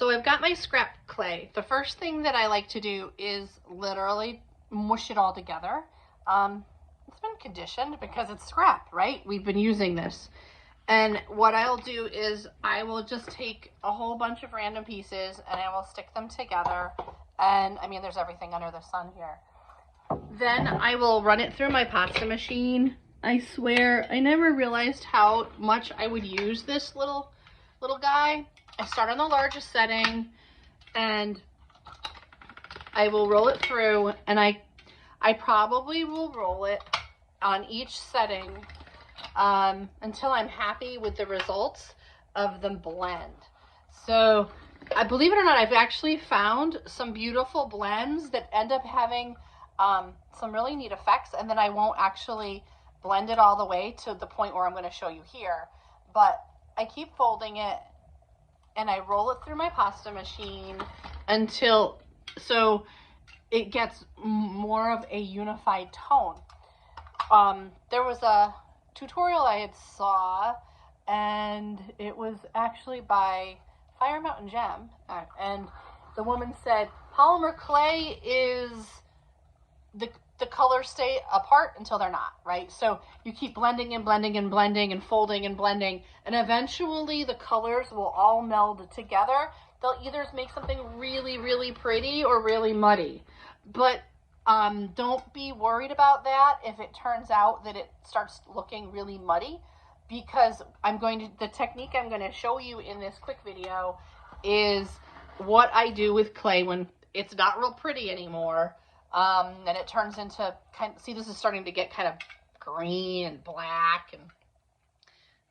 So I've got my scrap clay. The first thing that I like to do is literally mush it all together. It's been conditioned because it's scrap, right? We've been using this. And what I'll do is I will just take a whole bunch of random pieces and I will stick them together. And I mean, there's everything under the sun here. Then I will run it through my pasta machine. I swear, I never realized how much I would use this little guy. I start on the largest setting and I will roll it through, and I probably will roll it on each setting until I'm happy with the results of the blend. So I believe it or not, I've actually found some beautiful blends that end up having some really neat effects, and then I won't actually blend it all the way to the point where I'm going to show you here, but I keep folding it and I roll it through my pasta machine until so it gets more of a unified tone. There was a tutorial I had saw, and it was actually by Fire Mountain Gem, and the woman said polymer clay is the colors stay apart until they're not, right? So you keep blending and blending and blending and folding and blending, and eventually the colors will all meld together. They'll either make something really, really pretty or really muddy. But don't be worried about that if it turns out that it starts looking really muddy, because the technique I'm going to show you in this quick video is what I do with clay when it's not real pretty anymore. And it turns into see, this is starting to get kind of green and black and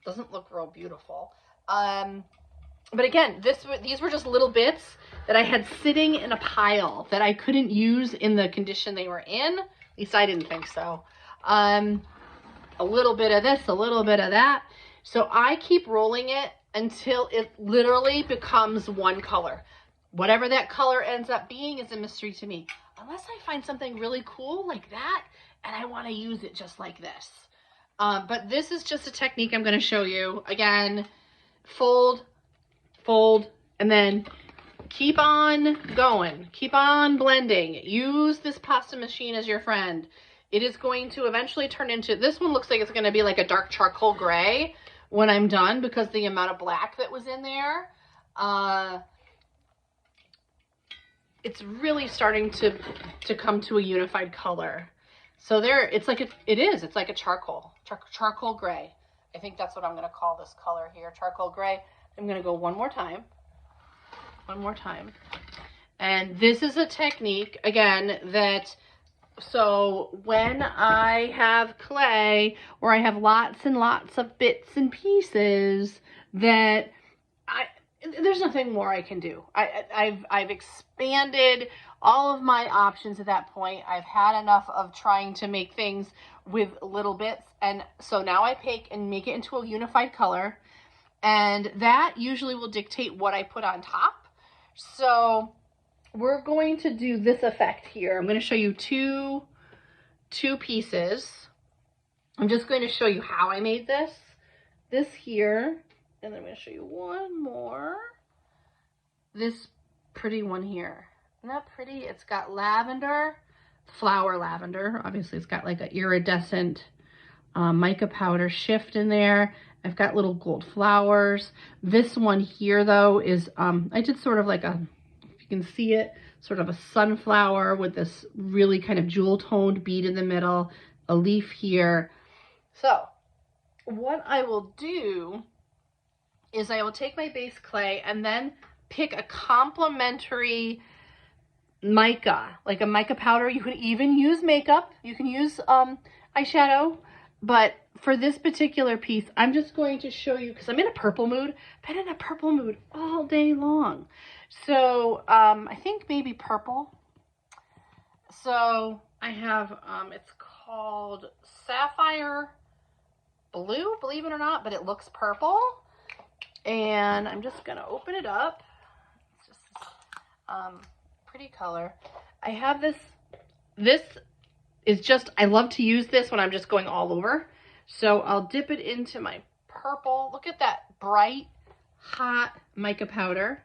doesn't look real beautiful. But again, these were just little bits that I had sitting in a pile that I couldn't use in the condition they were in. At least I didn't think so. A little bit of this, a little bit of that. So I keep rolling it until it literally becomes one color. Whatever that color ends up being is a mystery to me. Unless I find something really cool like that and I want to use it just like this. But this is just a technique I'm going to show you. Again, fold, and then keep on going. Keep on blending. Use this pasta machine as your friend. It is going to eventually turn into, this one looks like it's going to be like a dark charcoal gray when I'm done because the amount of black that was in there. It's really starting to come to a unified color. So it's like a charcoal gray. I think that's what I'm going to call this color here, charcoal gray. I'm going to go one more time. And this is a technique, again, so when I have clay or I have lots and lots of bits and pieces that there's nothing more I can do. I've expanded all of my options at that point. I've had enough of trying to make things with little bits. And so now I take and make it into a unified color. And that usually will dictate what I put on top. So we're going to do this effect here. I'm going to show you two pieces. I'm just going to show you how I made this here. And then I'm going to show you one more. This pretty one here. Isn't that pretty? It's got lavender, flower lavender. Obviously, it's got like an iridescent mica powder shift in there. I've got little gold flowers. This one here, though, is, I did sort of like if you can see it, sort of a sunflower with this really kind of jewel-toned bead in the middle, a leaf here. So what I will do is I will take my base clay and then pick a complementary mica, like a mica powder. You can even use makeup. You can use eyeshadow. But for this particular piece, I'm just going to show you, because I'm in a purple mood. I've been in a purple mood all day long. So I think maybe purple. So I have, it's called Sapphire Blue, believe it or not, but it looks purple. And I'm just going to open it up. It's just pretty color. I have this is just, I love to use this when I'm just going all over. So I'll dip it into my purple. Look at that bright, hot mica powder.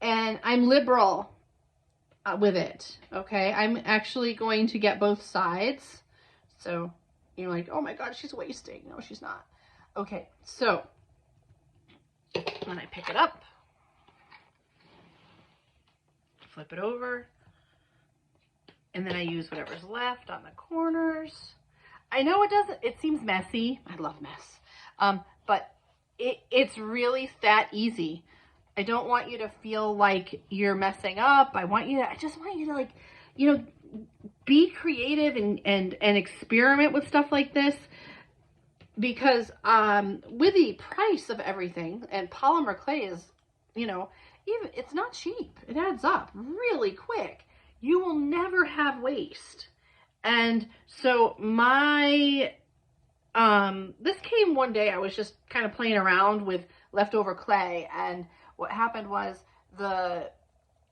And I'm liberal with it, okay? I'm actually going to get both sides. So you're like, oh my God, she's wasting. No, she's not. Okay, so when I pick it up, flip it over, and then I use whatever's left on the corners. I know it seems messy. I love mess. But it's really that easy. I don't want you to feel like you're messing up. I just want you to, like, you know, be creative and experiment with stuff like this, because with the price of everything, and polymer clay is, you know, even it's not cheap. It adds up really quick. You will never have waste. And so this came one day. I was just kind of playing around with leftover clay, and what happened was the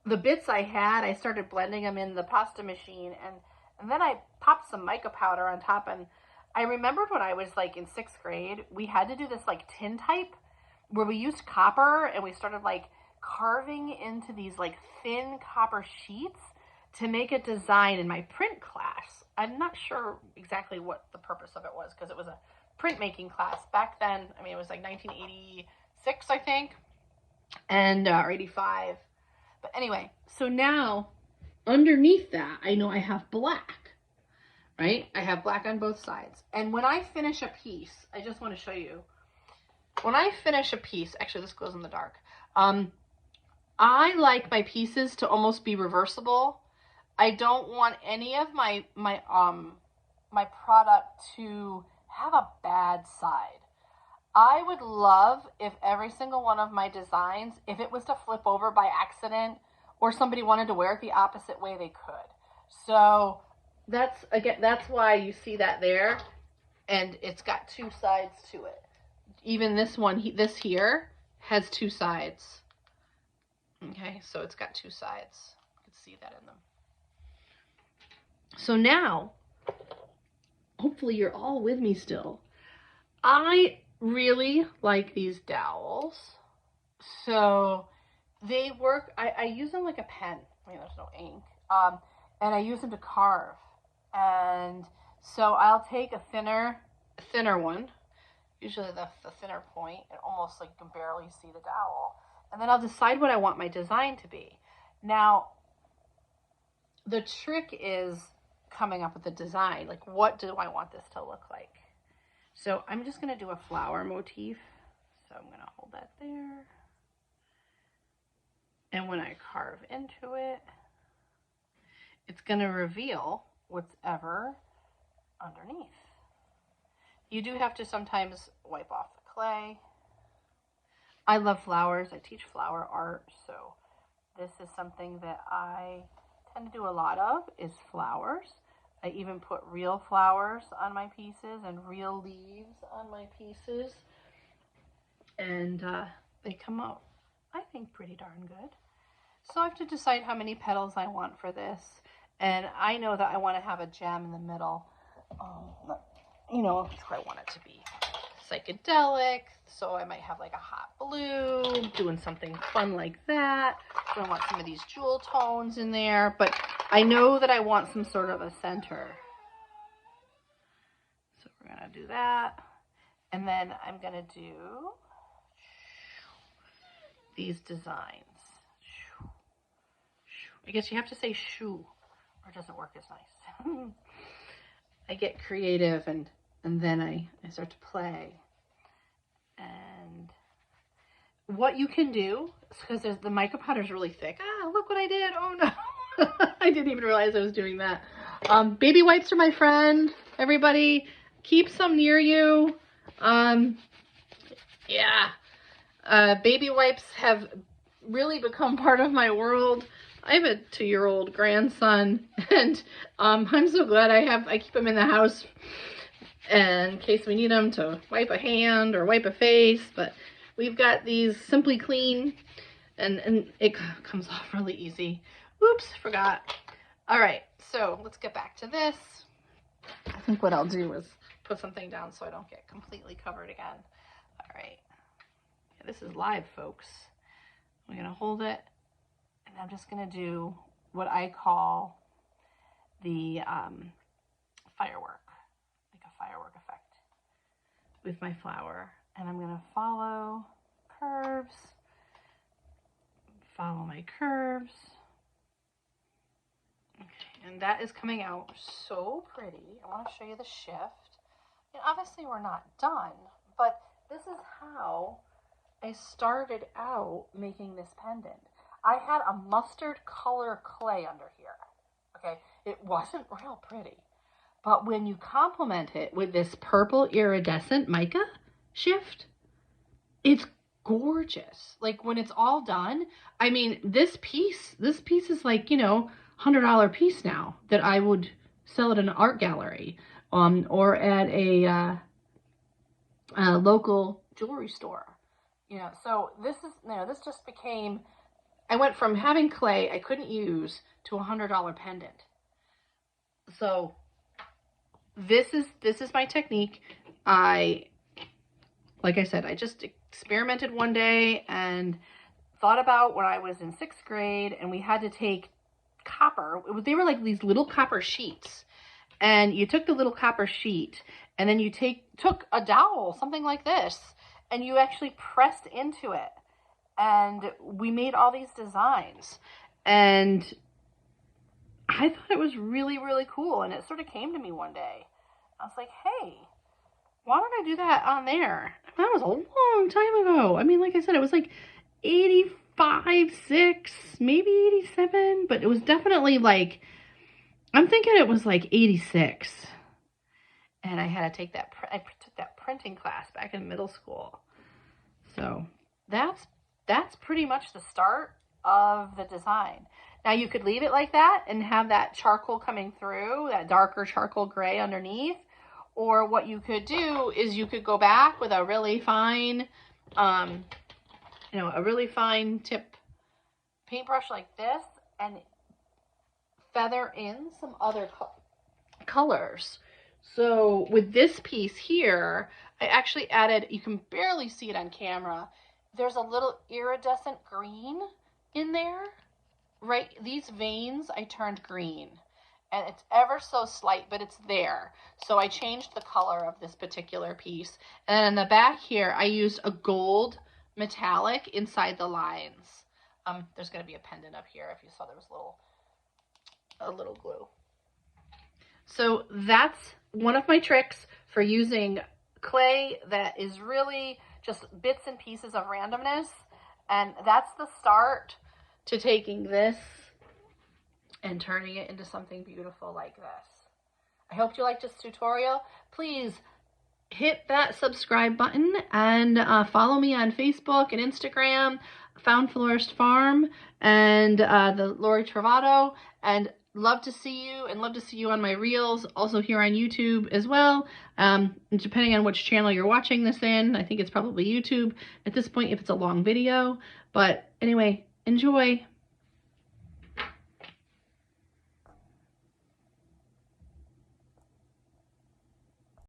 bits I had, I started blending them in the pasta machine, and then I popped some mica powder on top. And I remembered when I was like in 6th grade, we had to do this like tintype where we used copper, and we started like carving into these like thin copper sheets to make a design in my print class. I'm not sure exactly what the purpose of it was, because it was a printmaking class back then. I mean, it was like 1986, I think, and or 85. But anyway, so now underneath that, I know I have black, right? I have black on both sides. And when I finish a piece, I just want to show you. When I finish a piece, actually this goes in the dark. I like my pieces to almost be reversible. I don't want any of my product to have a bad side. I would love if every single one of my designs, if it was to flip over by accident or somebody wanted to wear it the opposite way, they could. So that's why you see that there, and it's got 2 sides to it. Even this one, this here has 2 sides. Okay, so it's got 2 sides. You can see that in them. So now, hopefully you're all with me still. I really like these dowels. So they work, I use them like a pen. I mean, there's no ink. And I use them to carve. And so I'll take a thinner one, usually the thinner point, and almost like you can barely see the dowel. And then I'll decide what I want my design to be. Now, the trick is coming up with the design. Like, what do I want this to look like? So I'm just going to do a flower motif. So I'm going to hold that there. And when I carve into it, it's going to reveal what's ever underneath. You do have to sometimes wipe off the clay. I love flowers. I teach flower art, so this is something that I tend to do a lot of, is flowers. I even put real flowers on my pieces and real leaves on my pieces. And they come out, I think, pretty darn good. So I have to decide how many petals I want for this. And I know that I want to have a gem in the middle. You know, that's what I want it to be. Psychedelic, so I might have like a hot blue, doing something fun like that. So I want some of these jewel tones in there, but I know that I want some sort of a center. So we're gonna do that. And then I'm gonna do these designs. I guess you have to say shoo, or it doesn't work as nice. I get creative, and then I start to play. And what you can do, because the mica powder is really thick. Ah, look what I did. Oh no. I didn't even realize I was doing that. Baby wipes are my friend. Everybody, keep some near you. Baby wipes have really become part of my world. I have a 2-year-old grandson, and I'm so glad I keep him in the house in case we need them to wipe a hand or wipe a face. But we've got these Simply Clean, and it comes off really easy. Oops, forgot. All right, so let's get back to this. I think what I'll do is put something down so I don't get completely covered again. All right, this is live, folks. We're gonna hold it And I'm just going to do what I call the firework, like a firework effect with my flower. And I'm going to follow curves, follow my curves. Okay, and that is coming out so pretty. I want to show you the shift. And obviously we're not done, but this is how I started out making this pendant. I had a mustard color clay under here. Okay, it wasn't real pretty, but when you complement it with this purple iridescent mica shift, it's gorgeous. Like when it's all done, I mean, this piece is like, you know, $100 piece now that I would sell at an art gallery, or at a local jewelry store. You know, so this is, you know, this just became, I went from having clay I couldn't use to a $100 pendant. So this is my technique. Like I said, I just experimented one day and thought about when I was in 6th grade and we had to take copper. They were like these little copper sheets. And you took the little copper sheet and then you took a dowel, something like this, and you actually pressed into it. And we made all these designs. And I thought it was really, really cool. And it sort of came to me one day. I was like, hey, why don't I do that on there? That was a long time ago. I mean, like I said, it was like 85, 6, maybe 87. But it was definitely like, I'm thinking it was like 86. And I had to take that, I took that printing class back in middle school. So that's pretty much the start of the design. Now you could leave it like that and have that charcoal coming through, that darker charcoal gray underneath. Or what you could do is you could go back with a really fine, a really fine tip paintbrush like this and feather in some other colors. So with this piece here, I actually added, you can barely see it on camera, there's a little iridescent green in there, right? These veins I turned green, and it's ever so slight, but it's there. So I changed the color of this particular piece. And in the back here, I used a gold metallic inside the lines. There's going to be a pendant up here if you saw there was a little glue. So that's one of my tricks for using clay that is really just bits and pieces of randomness. And that's the start to taking this and turning it into something beautiful like this. I hope you liked this tutorial. Please hit that subscribe button and follow me on Facebook and Instagram, Found Florist Farm, and the Lori Travato, and love to see you, and love to see you on my reels, also here on YouTube as well. Depending on which channel you're watching this in, I think it's probably YouTube at this point if it's a long video. But anyway, enjoy.